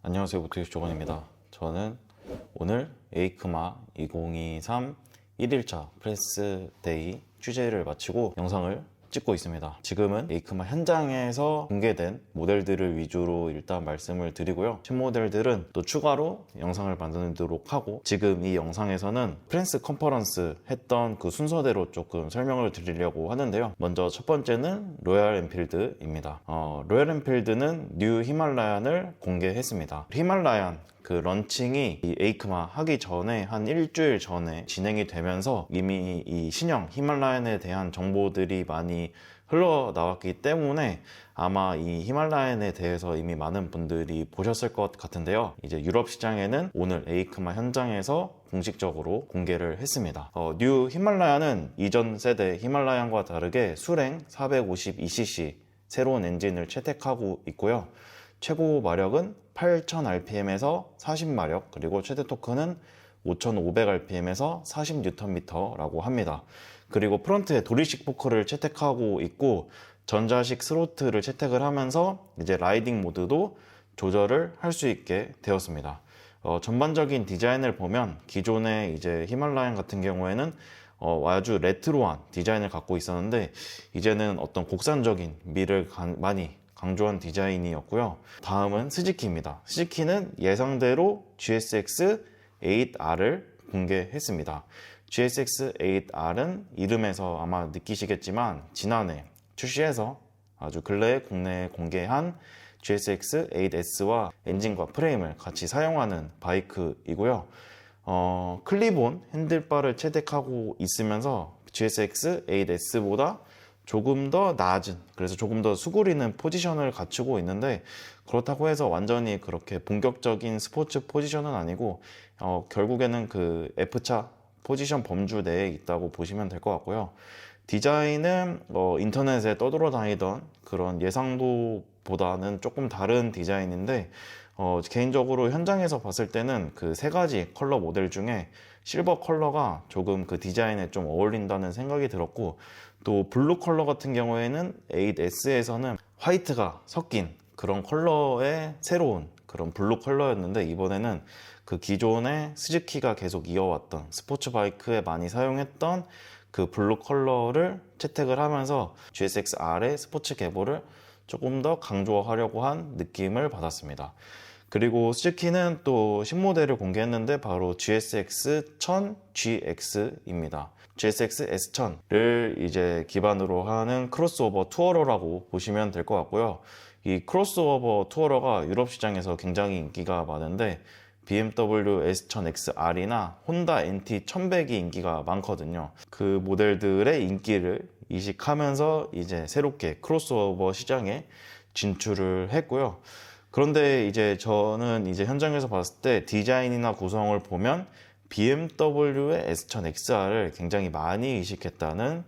안녕하세요, 모토기술 조건입니다. 저는 오늘 에이크마 2023 1일차 프레스데이 취재를 마치고 영상을 찍고 있습니다. 지금은 에이크마 현장에서 공개된 모델들을 위주로 일단 말씀을 드리고요. 신모델들은 또 추가로 영상을 만들도록 하고, 지금 이 영상에서는 프렌스 컨퍼런스 했던 그 순서대로 조금 설명을 드리려고 하는데요. 먼저 첫 번째는 로얄 엔필드입니다. 로얄 엔필드는 뉴 히말라얀을 공개했습니다. 히말라얀 그 런칭이 이 에이크마 하기 전에 한 일주일 전에 진행이 되면서 이미 이 신형 히말라얀에 대한 정보들이 많이 흘러나왔기 때문에 아마 이 히말라얀에 대해서 이미 많은 분들이 보셨을 것 같은데요. 이제 유럽 시장에는 오늘 에이크마 현장에서 공식적으로 공개를 했습니다. 뉴 히말라얀은 이전 세대 히말라얀과 다르게 수랭 452cc 새로운 엔진을 채택하고 있고요. 최고 마력은 8000rpm에서 40마력, 그리고 최대 토크는 5500rpm에서 40Nm라고 합니다. 그리고 프론트에 도리식 포크를 채택하고 있고, 전자식 스로틀을 채택을 하면서 이제 라이딩 모드도 조절을 할 수 있게 되었습니다. 전반적인 디자인을 보면 기존의 이제 히말라얀 같은 경우에는 아주 레트로한 디자인을 갖고 있었는데, 이제는 어떤 곡선적인 미를 많이 강조한 디자인이었고요. 다음은 스즈키입니다. 스즈키는 예상대로 GSX-8R을 공개했습니다. GSX-8R은 이름에서 아마 느끼시겠지만 지난해 출시해서 아주 근래에 국내에 공개한 GSX-8S와 엔진과 프레임을 같이 사용하는 바이크이고요. 클립온 핸들바를 채택하고 있으면서 GSX-8S보다 조금 더 낮은, 그래서 조금 더 수그리는 포지션을 갖추고 있는데, 그렇다고 해서 완전히 그렇게 본격적인 스포츠 포지션은 아니고 결국에는 그 F차 포지션 범주 내에 있다고 보시면 될 것 같고요. 디자인은 인터넷에 떠돌아다니던 그런 예상도보다는 조금 다른 디자인인데, 개인적으로 현장에서 봤을 때는 그 세 가지 컬러 모델 중에 실버 컬러가 조금 그 디자인에 좀 어울린다는 생각이 들었고, 또 블루 컬러 같은 경우에는 8S에서는 화이트가 섞인 그런 컬러의 새로운 그런 블루 컬러였는데, 이번에는 그 기존의 스즈키가 계속 이어왔던 스포츠 바이크에 많이 사용했던 그 블루 컬러를 채택을 하면서 GSX-R의 스포츠 계보를 조금 더 강조하려고 한 느낌을 받았습니다. 그리고 스즈키는 또 신모델을 공개했는데 바로 GSX-1000GX입니다. GSX S1000을 이제 기반으로 하는 크로스오버 투어러라고 보시면 될 것 같고요. 이 크로스오버 투어러가 유럽 시장에서 굉장히 인기가 많은데, BMW S1000XR이나 혼다 NT1100이 인기가 많거든요. 그 모델들의 인기를 이식하면서 이제 새롭게 크로스오버 시장에 진출을 했고요. 그런데 이제 저는 이제 현장에서 봤을 때 디자인이나 구성을 보면 BMW의 S1000XR을 굉장히 많이 이식했다는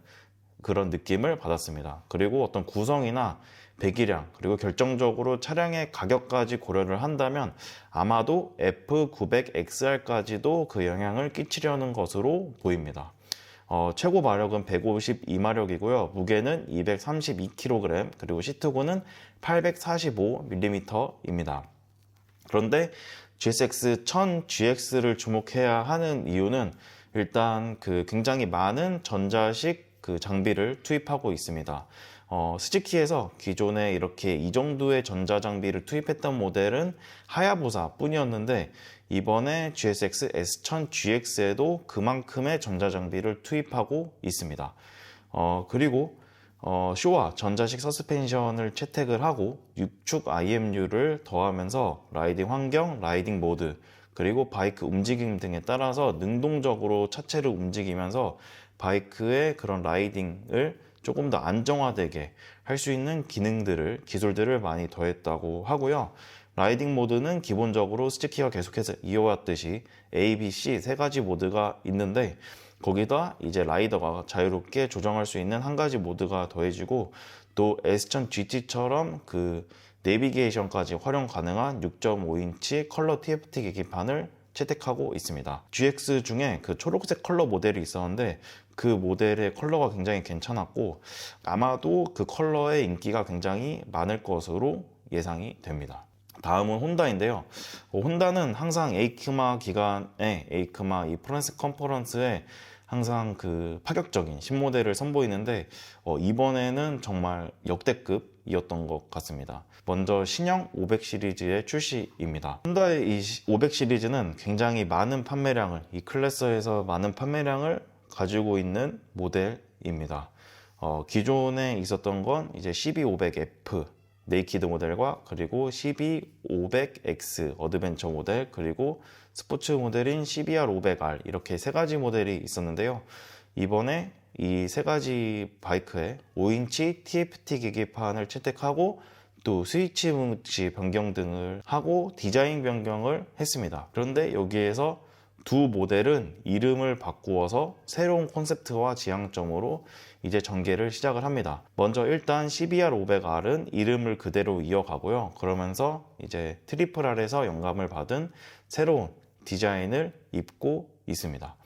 그런 느낌을 받았습니다. 그리고 어떤 구성이나 배기량, 그리고 결정적으로 차량의 가격까지 고려를 한다면 아마도 F900XR까지도 그 영향을 끼치려는 것으로 보입니다. 최고 마력은 152마력이고요. 무게는 232kg, 그리고 시트고는 845mm입니다. 그런데 GSX-1000GX를 주목해야 하는 이유는 일단 그 굉장히 많은 전자식 그 장비를 투입하고 있습니다. 스즈키에서 기존에 이렇게 이 정도의 전자 장비를 투입했던 모델은 하야부사 뿐이었는데, 이번에 GSX S1000GX에도 그만큼의 전자 장비를 투입하고 있습니다. 그리고 쇼와 전자식 서스펜션을 채택을 하고 6축 IMU를 더하면서 라이딩 환경, 라이딩 모드, 그리고 바이크 움직임 등에 따라서 능동적으로 차체를 움직이면서 바이크의 그런 라이딩을 조금 더 안정화되게 할 수 있는 기술들을 많이 더했다고 하고요. 라이딩 모드는 기본적으로 스즈키가 계속해서 이어왔듯이 A, B, C 세 가지 모드가 있는데, 거기다 이제 라이더가 자유롭게 조정할 수 있는 한 가지 모드가 더해지고, 또 S1000GT처럼 그 내비게이션까지 활용 가능한 6.5인치 컬러 TFT 계기판을 채택하고 있습니다. GX 중에 그 초록색 컬러 모델이 있었는데, 그 모델의 컬러가 굉장히 괜찮았고 아마도 그 컬러의 인기가 굉장히 많을 것으로 예상이 됩니다. 다음은 혼다인데요. 혼다는 항상 에이크마 기간에 에이크마 이 프렌스 컨퍼런스에 항상 그 파격적인 신모델을 선보이는데 이번에는 정말 역대급이었던 것 같습니다. 먼저 신형 500 시리즈의 출시입니다. 혼다의 이 500 시리즈는 굉장히 많은 판매량을, 이 클래스에서 많은 판매량을 가지고 있는 모델입니다. 기존에 있었던 건 이제 CB500F 네이키드 모델과 그리고 CB500X 어드벤처 모델, 그리고 스포츠 모델인 CBR500R 이렇게 세 가지 모델이 있었는데요. 이번에 이 세 가지 바이크에 5인치 TFT 계기판을 채택하고 또 스위치 뭉치 변경 등을 하고 디자인 변경을 했습니다. 그런데 여기에서 두 모델은 이름을 바꾸어서 새로운 콘셉트와 지향점으로 이제 전개를 시작을 합니다. 먼저 일단 CBR500R은 이름을 그대로 이어가고요. 그러면서 이제 트리플 R에서 영감을 받은 새로운 디자인을 입고 있습니다.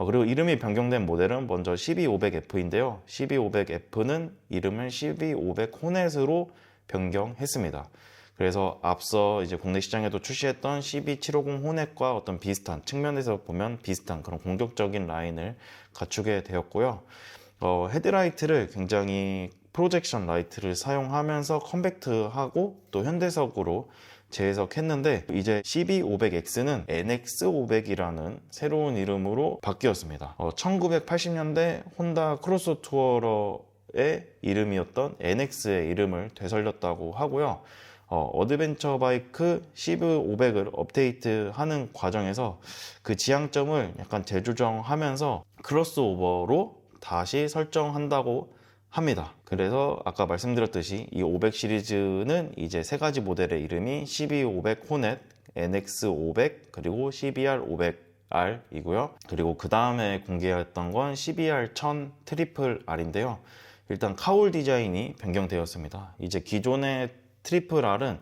그리고 이름이 변경된 모델은 먼저 CB500F인데요. CB500F는 이름을 CB500 호넷으로 변경했습니다. 그래서 앞서 이제 국내 시장에도 출시했던 CB750 호넷과 어떤 비슷한, 측면에서 보면 비슷한 그런 공격적인 라인을 갖추게 되었고요. 헤드라이트를 굉장히 프로젝션 라이트를 사용하면서 컴팩트하고 또 현대적으로 재해석했는데, 이제 CB500X는 NX500이라는 새로운 이름으로 바뀌었습니다. 1980년대 혼다 크로스 투어러의 이름이었던 NX의 이름을 되살렸다고 하고요. 어드벤처 바이크 CB500을 업데이트하는 과정에서 그 지향점을 약간 재조정하면서 크로스오버로 다시 설정한다고 합니다. 그래서 아까 말씀드렸듯이 이 500 시리즈는 이제 세 가지 모델의 이름이 CB500 호넷, NX500, 그리고 CBR500R 이고요. 그리고 그 다음에 공개했던 건 CBR1000 트리플 R인데요. 일단 카울 디자인이 변경되었습니다. 이제 기존의 트리플 R은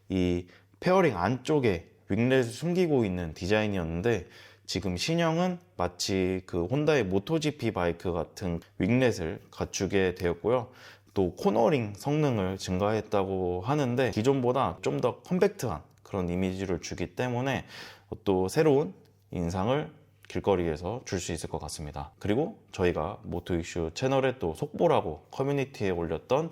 이 페어링 안쪽에 윙렛을 숨기고 있는 디자인이었는데, 지금 신형은 마치 그 혼다의 모토GP 바이크 같은 윙렛을 갖추게 되었고요. 또 코너링 성능을 증가했다고 하는데, 기존보다 좀 더 컴팩트한 그런 이미지를 주기 때문에 또 새로운 인상을 길거리에서 줄 수 있을 것 같습니다. 그리고 저희가 모토 이슈 채널에 또 속보라고 커뮤니티에 올렸던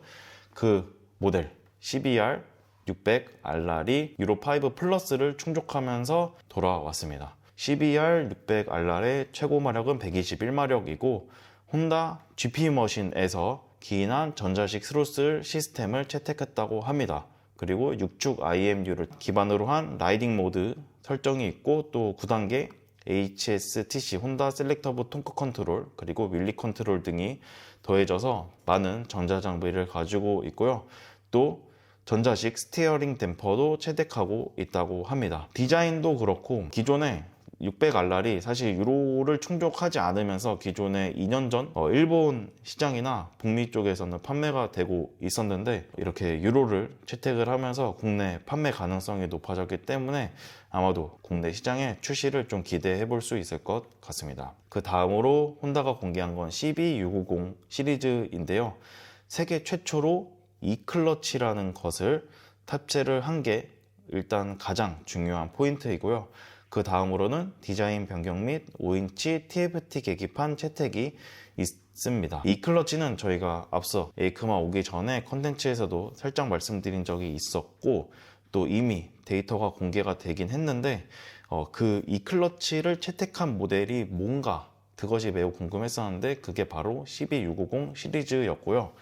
그 모델 CBR 600 RR이 유로5 플러스를 충족하면서 돌아왔습니다. CBR 600 RR의 최고 마력은 121마력이고 혼다 GP 머신에서 기인한 전자식 스로틀 시스템을 채택했다고 합니다. 그리고 6축 IMU를 기반으로 한 라이딩 모드 설정이 있고, 또 9단계 HSTC 혼다 셀렉터브 톤크 컨트롤, 그리고 윌리 컨트롤 등이 더해져서 많은 전자장비를 가지고 있고요. 또 전자식 스티어링 댐퍼도 채택하고 있다고 합니다. 디자인도 그렇고 기존에 600 RR이 사실 유로를 충족하지 않으면서 기존에 2년 전 일본 시장이나 북미 쪽에서는 판매가 되고 있었는데, 이렇게 유로를 채택을 하면서 국내 판매 가능성이 높아졌기 때문에 아마도 국내 시장에 출시를 좀 기대해 볼 수 있을 것 같습니다. 그 다음으로 혼다가 공개한 건 CB650 시리즈인데요. 세계 최초로 E클러치라는 것을 탑재를 한 게 일단 가장 중요한 포인트이고요. 그 다음으로는 디자인 변경 및 5인치 TFT 계기판 채택이 있습니다. E클러치는 저희가 앞서 에이크마 오기 전에 컨텐츠에서도 살짝 말씀드린 적이 있었고, 또 이미 데이터가 공개가 되긴 했는데, 그 E클러치를 채택한 모델이 뭔가 그것이 매우 궁금했었는데, 그게 바로 CB650 시리즈였고요.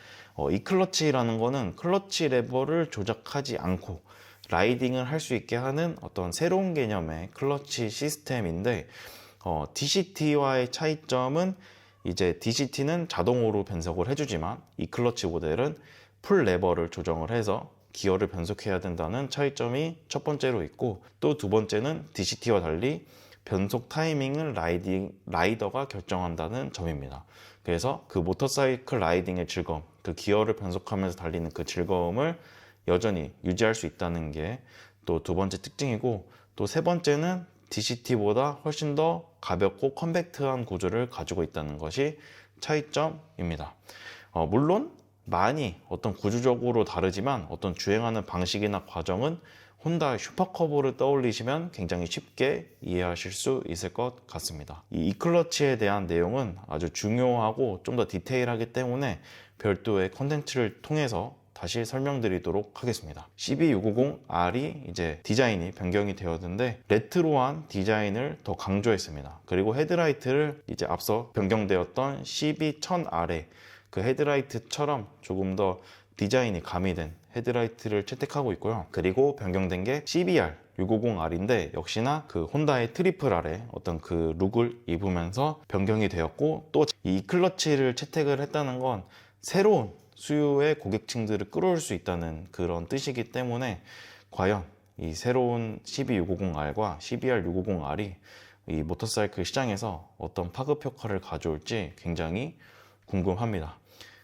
E클러치라는 거는 클러치 레버를 조작하지 않고 라이딩을 할 수 있게 하는 어떤 새로운 개념의 클러치 시스템인데, DCT와의 차이점은 이제 DCT는 자동으로 변속을 해주지만 이 클러치 모델은 풀 레버를 조정을 해서 기어를 변속해야 된다는 차이점이 첫 번째로 있고, 또 두 번째는 DCT와 달리 변속 타이밍을 라이더가 결정한다는 점입니다. 그래서 그 모터사이클 라이딩의 즐거움, 그 기어를 변속하면서 달리는 그 즐거움을 여전히 유지할 수 있다는 게 또 두 번째 특징이고, 또 세 번째는 DCT보다 훨씬 더 가볍고 컴팩트한 구조를 가지고 있다는 것이 차이점입니다. 물론 많이 어떤 구조적으로 다르지만 어떤 주행하는 방식이나 과정은 혼다 슈퍼커브를 떠올리시면 굉장히 쉽게 이해하실 수 있을 것 같습니다. 이 E클러치에 대한 내용은 아주 중요하고 좀 더 디테일하기 때문에 별도의 컨텐츠를 통해서 다시 설명드리도록 하겠습니다. CB650R이 이제 디자인이 변경이 되었는데 레트로한 디자인을 더 강조했습니다. 그리고 헤드라이트를 이제 앞서 변경되었던 CB1000R의 그 헤드라이트처럼 조금 더 디자인이 가미된 헤드라이트를 채택하고 있고요. 그리고 변경된 게 CBR 650R인데 역시나 그 혼다의 트리플 R의 어떤 그 룩을 입으면서 변경이 되었고, 또 이 클러치를 채택을 했다는 건 새로운 수요의 고객층들을 끌어올 수 있다는 그런 뜻이기 때문에 과연 이 새로운 CB650R과 CBR650R이 이 모터사이클 시장에서 어떤 파급 효과를 가져올지 굉장히 궁금합니다.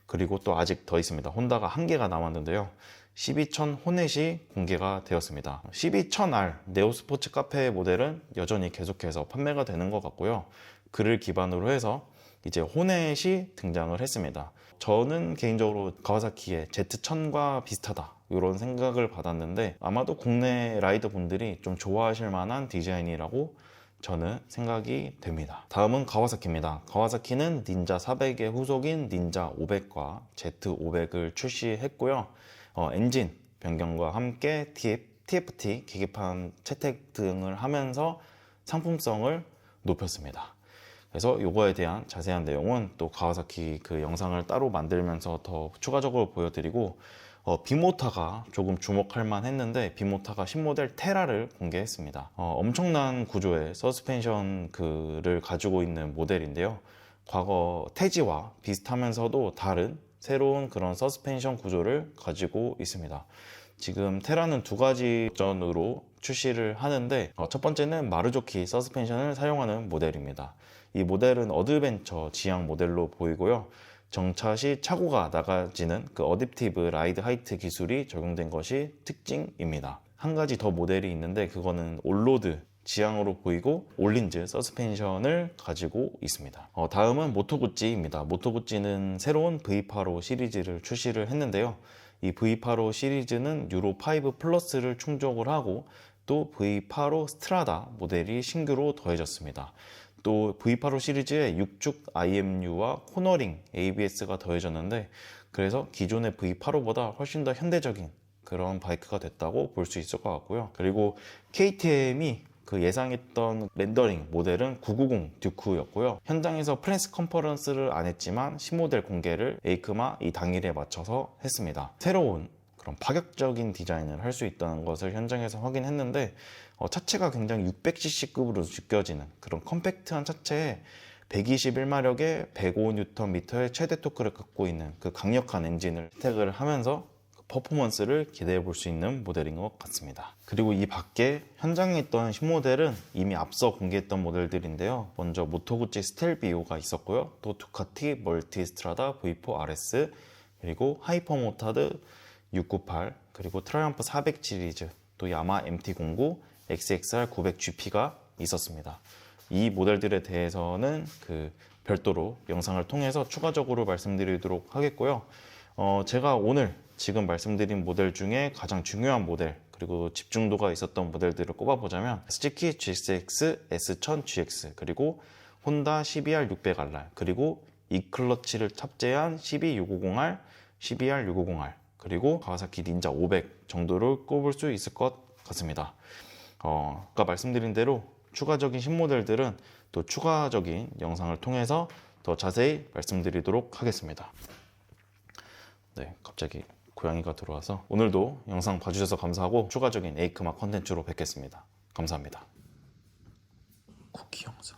그리고 또 아직 더 있습니다. 혼다가 한 개가 남았는데요. CB1000 호넷이 공개가 되었습니다. CB1000R 네오스포츠 카페 모델은 여전히 계속해서 판매가 되는 것 같고요. 그를 기반으로 해서 이제 호넷이 등장을 했습니다. 저는 개인적으로 가와사키의 Z1000과 비슷하다 이런 생각을 받았는데, 아마도 국내 라이더 분들이 좀 좋아하실 만한 디자인이라고 저는 생각이 됩니다. 다음은 가와사키입니다. 가와사키는 닌자 400의 후속인 닌자 500과 Z500을 출시했고요. 엔진 변경과 함께 TFT 계기판 채택 등을 하면서 상품성을 높였습니다. 그래서 이거에 대한 자세한 내용은 또 가와사키 그 영상을 따로 만들면서 더 추가적으로 보여드리고, 빅모타가 조금 주목할 만 했는데 빅모타가 신모델 테라를 공개했습니다. 엄청난 구조의 서스펜션 를 가지고 있는 모델인데요. 과거 태지와 비슷하면서도 다른 새로운 그런 서스펜션 구조를 가지고 있습니다. 지금 테라는 두 가지 버전으로 출시를 하는데, 첫 번째는 마루조키 서스펜션을 사용하는 모델입니다. 이 모델은 어드벤처 지향 모델로 보이고요. 정차 시 차고가 나가지는 그 어댑티브 라이드 하이트 기술이 적용된 것이 특징입니다. 한 가지 더 모델이 있는데 그거는 올로드 지향으로 보이고 올린즈 서스펜션을 가지고 있습니다. 다음은 모토구찌입니다. 모토구찌는 새로운 V8 시리즈를 출시를 했는데요. 이 V8 시리즈는 유로5 플러스를 충족을 하고 또 V8 스트라다 모델이 신규로 더해졌습니다. 또 V8 시리즈에 6축 IMU와 코너링 ABS가 더해졌는데, 그래서 기존의 V8보다 훨씬 더 현대적인 그런 바이크가 됐다고 볼 수 있을 것 같고요. 그리고 KTM이 그 예상했던 렌더링 모델은 990 듀크였고요. 현장에서 프레스 컨퍼런스를 안 했지만 신모델 공개를 에이크마 이 당일에 맞춰서 했습니다. 새로운 그런 파격적인 디자인을 할 수 있다는 것을 현장에서 확인했는데, 차체가 굉장히 600cc급으로 느껴지는 그런 컴팩트한 차체에 121마력의 105Nm의 최대 토크를 갖고 있는 그 강력한 엔진을 채택을 하면서 퍼포먼스를 기대해 볼 수 있는 모델인 것 같습니다. 그리고 이 밖에 현장에 있던 신모델은 이미 앞서 공개했던 모델들인데요. 먼저 모토구찌 스텔비오가 있었고요. 또 두카티 멀티스트라다 V4 RS, 그리고 하이퍼모타드 698, 그리고 트라이언프 400 시리즈, 또 야마 MT09, XXR 900GP가 있었습니다. 이 모델들에 대해서는 그 별도로 영상을 통해서 추가적으로 말씀드리도록 하겠고요. 제가 오늘 지금 말씀드린 모델 중에 가장 중요한 모델, 그리고 집중도가 있었던 모델들을 꼽아보자면 스즈키 GSX S1000GX, 그리고 혼다 CBR 600RR, 그리고 E클러치를 탑재한 CB650R, CBR650R, 그리고 가와사키 닌자 500 정도를 꼽을 수 있을 것 같습니다. 아까 말씀드린 대로 추가적인 신모델들은 또 추가적인 영상을 통해서 더 자세히 말씀드리도록 하겠습니다. 네, 갑자기 고양이가 들어와서 오늘도 영상 봐주셔서 감사하고 추가적인 에이크마 컨텐츠로 뵙겠습니다. 감사합니다. 쿠키 영상.